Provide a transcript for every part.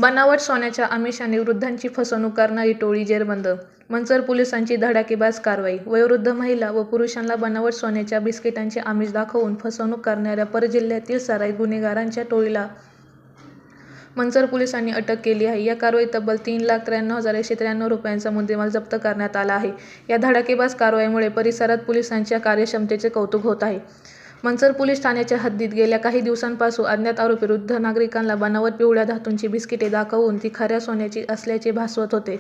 बनावट सोन्याच्या आमिषाने वृद्धांची फसवणूक करणारी टोळी जेरबंद. मंचर पोलिसांची धडाकेबाज कारवाई. वयोवृद्ध महिला व पुरुषांना बनावट सोन्याच्या बिस्किटांचे आमिष दाखवून फसवणूक करणाऱ्या परजिल्ह्यातील सराईत गुन्हेगारांच्या टोळीला मंचर पोलिसांनी अटक केली आहे. या कारवाईत तब्बल 3,93,193 रुपयांचा मुद्देमाल जप्त करण्यात आला आहे. या धडाकेबाज कारवाईमुळे परिसरात पोलिसांच्या कार्यक्षमतेचे कौतुक होत आहे. मंचर पोलीस ठाण्याच्या हद्दीत गेल्या काही दिवसांपासून अज्ञात आरोपी वृद्ध नागरिकांना बनावट पिवळ्या धातूंची बिस्किटे दाखवून ती खऱ्या सोन्याची असल्याचे भासवत होते.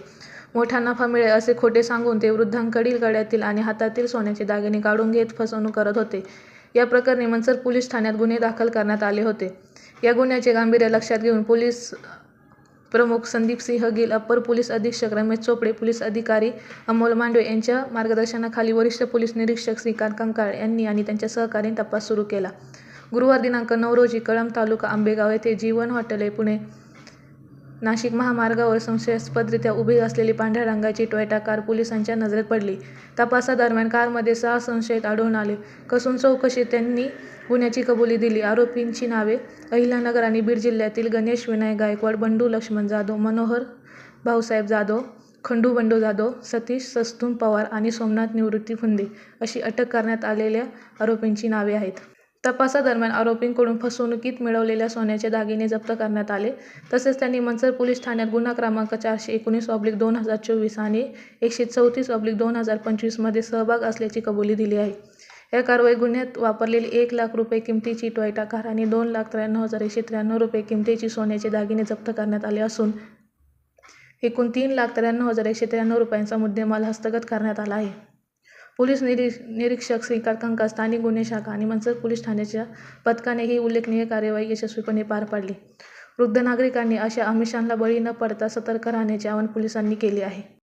मोठा नफा मिळेल असे खोटे सांगून ते वृद्धांकडील गळ्यातील आणि हातातील सोन्याचे दागिने काढून घेत फसवणूक करत होते. या प्रकरणी मंचर पोलीस ठाण्यात गुन्हे दाखल करण्यात आले होते. या गुन्ह्याचे गांभीर्य लक्षात घेऊन पोलीस प्रमुख संदीप सिंह गिल, अप्पर पोलीस अधीक्षक रमेश चोपडे, पोलीस अधिकारी अमोल मांडवे यांच्या मार्गदर्शनाखाली वरिष्ठ पोलीस निरीक्षक श्रीकांत कंकाळ यांनी आणि त्यांच्या सहकाऱ्यांनी तपास सुरू केला. गुरुवार दिनांक 9 रोजी कळंब तालुका आंबेगाव येथे जीवन हॉटेल पुणे नाशिक महामार्गावर संशयास्पदरित्या उभी असलेली पांढऱ्या रंगाची टोयोटा कार पोलिसांच्या नजरेत पडली. तपासादरम्यान कारमध्ये 6 संशयित आढळून आले. कसून चौकशीत त्यांनी गुन्ह्याची कबुली दिली. आरोपींची नावे अहिल्यानगर आणि बीड जिल्ह्यातील गणेश विनायक गायकवाड, बंडू लक्ष्मण जाधव, मनोहर भाऊसाहेब जाधव, खंडू बंडू जाधव, सतीश सस्तून पवार आणि सोमनाथ निवृत्ती फुंदे अशी अटक करण्यात आलेल्या आरोपींची नावे आहेत. तपासादरम्यान आरोपींकडून फसवणुकीत मिळवलेल्या सोन्याचे दागिने जप्त करण्यात आले. तसेच त्यांनी मंचर पोलीस ठाण्यात गुन्हा क्रमांक 419/2024 आणि 134/2025 मध्ये सहभाग असल्याची कबुली दिली आहे. या कारवाईत गुन्ह्यात वापरलेली 1 लाख रुपये किमतीची टोयोटा कार आणि 2,93,193 रुपये किमतीचे सोन्याचे दागिने जप्त करण्यात आले असून एकूण 3,93,193 रुपयांचा मुद्देमाल हस्तगत करण्यात आला आहे. पोलीस निरीक्षक श्रीकांत कंकाळ, स्थानिक गुन्हे शाखा आणि मंचर पोलीस ठाण्याच्या पथकाने ही उल्लेखनीय कार्यवाही यशस्वीपणे पार पाडली. वृद्ध नागरिकांनी अशा आमिषांना बळी न पडता सतर्क राहण्याचे आवाहन पोलिसांनी केले आहे.